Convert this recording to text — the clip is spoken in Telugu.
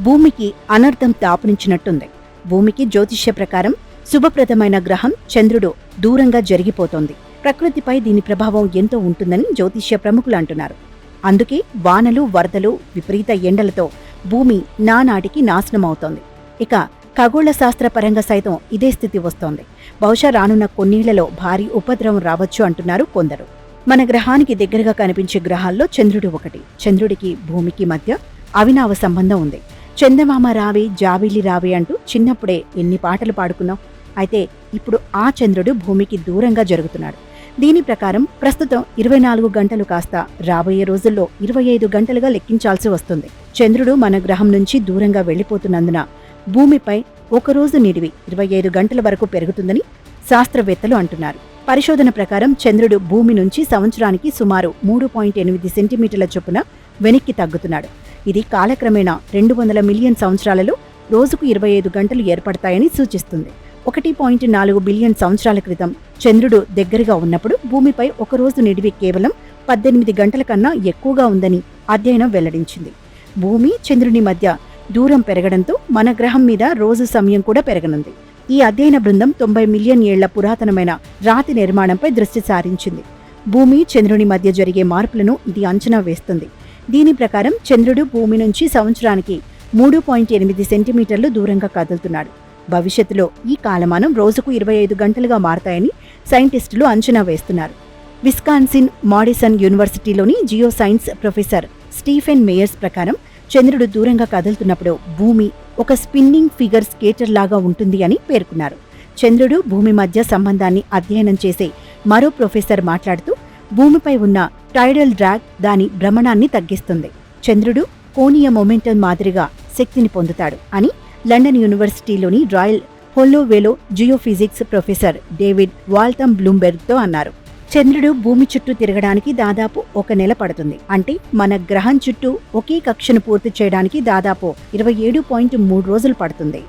భూమికి అనర్థం దాపురించినట్టుంది. భూమికి జ్యోతిష్య ప్రకారం శుభప్రదమైన గ్రహం చంద్రుడు దూరంగా జరిగిపోతోంది. ప్రకృతిపై దీని ప్రభావం ఎంతో ఉంటుందని జ్యోతిష్య ప్రముఖులు అంటున్నారు. అందుకే వానలు, వరదలు, విపరీత ఎండలతో భూమి నానాటికి నాశనమవుతోంది. ఇక ఖగోళ శాస్త్ర పరంగా సైతం ఇదే స్థితి వస్తోంది. బహుశా రానున్న కొన్నేళ్లలో భారీ ఉపద్రవం రావచ్చు అంటున్నారు కొందరు. మన గ్రహానికి దగ్గరగా కనిపించే గ్రహాల్లో చంద్రుడు ఒకటి. చంద్రుడికి భూమికి మధ్య అవినావ సంబంధం ఉంది. చందమామ రావే, జాబిలి రావే అంటూ చిన్నప్పుడే ఎన్ని పాటలు పాడుకున్నాం. అయితే ఇప్పుడు ఆ చంద్రుడు భూమికి దూరంగా జరుగుతున్నాడు. దీని ప్రకారం ప్రస్తుతం 24 గంటలు కాస్త రాబోయే రోజుల్లో 25 గంటలుగా లెక్కించాల్సి వస్తుంది. చంద్రుడు మన గ్రహం నుంచి దూరంగా వెళ్లిపోతున్నందున భూమిపై ఒకరోజు నిడివి 25 గంటల వరకు పెరుగుతుందని శాస్త్రవేత్తలు అంటున్నారు. పరిశోధన ప్రకారం చంద్రుడు భూమి నుంచి సంవత్సరానికి సుమారు 3.8 సెంటీమీటర్ల చొప్పున వెనక్కి తగ్గుతున్నాడు. ఇది కాలక్రమేణా 200 మిలియన్ సంవత్సరాలలో రోజుకు 25 గంటలు ఏర్పడతాయని సూచిస్తుంది. 1.4 బిలియన్ సంవత్సరాల క్రితం చంద్రుడు దగ్గరగా ఉన్నప్పుడు భూమిపై ఒకరోజు నిడివి కేవలం 18 గంటల కన్నా ఎక్కువగా ఉందని అధ్యయనం వెల్లడించింది. భూమి, చంద్రుని మధ్య దూరం పెరగడంతో మన గ్రహం మీద రోజు సమయం కూడా పెరగనుంది. ఈ అధ్యయన బృందం 90 మిలియన్ ఏళ్ల పురాతనమైన రాతి నిర్మాణంపై దృష్టి సారించింది. భూమి, చంద్రుని మధ్య జరిగే మార్పులను ఇది అంచనా వేస్తుంది. దీని ప్రకారం చంద్రుడు భూమి నుంచి సంవత్సరానికి 3.8 సెంటీమీటర్లు దూరంగా కదులుతున్నాడు. భవిష్యత్తులో ఈ కాలమానం రోజుకు 25 గంటలుగా మారతాయని సైంటిస్టులు అంచనా వేస్తున్నారు. విస్కాన్సిన్ మాడిసన్ యూనివర్సిటీలోని geoscience professor Stephen Meyers ప్రకారం చంద్రుడు దూరంగా కదులుతున్నప్పుడు భూమి ఒక స్పిన్నింగ్ ఫిగర్ స్కేటర్ లాగా ఉంటుంది అని పేర్కొన్నారు. చంద్రుడు భూమి మధ్య సంబంధాన్ని అధ్యయనం చేసే మరో ప్రొఫెసర్ మాట్లాడుతూ భూమిపై ఉన్న టైడల్ డ్రాగ్ దాని భ్రమణాన్ని తగ్గిస్తుంది. చంద్రుడు కోణీయ మొమెంటం మాదిరిగా శక్తిని పొందుతాడు అని లండన్ యూనివర్సిటీలోని రాయల్ హోలోవేలో జియోఫిజిక్స్ ప్రొఫెసర్ డేవిడ్ వాల్టమ్ బ్లూంబెర్గ్తో అన్నారు. చంద్రుడు భూమి చుట్టూ తిరగడానికి దాదాపు 1 నెల పడుతుంది. అంటే మన గ్రహం చుట్టూ ఒకే కక్షను పూర్తి చేయడానికి దాదాపు 27.3 రోజులు పడుతుంది.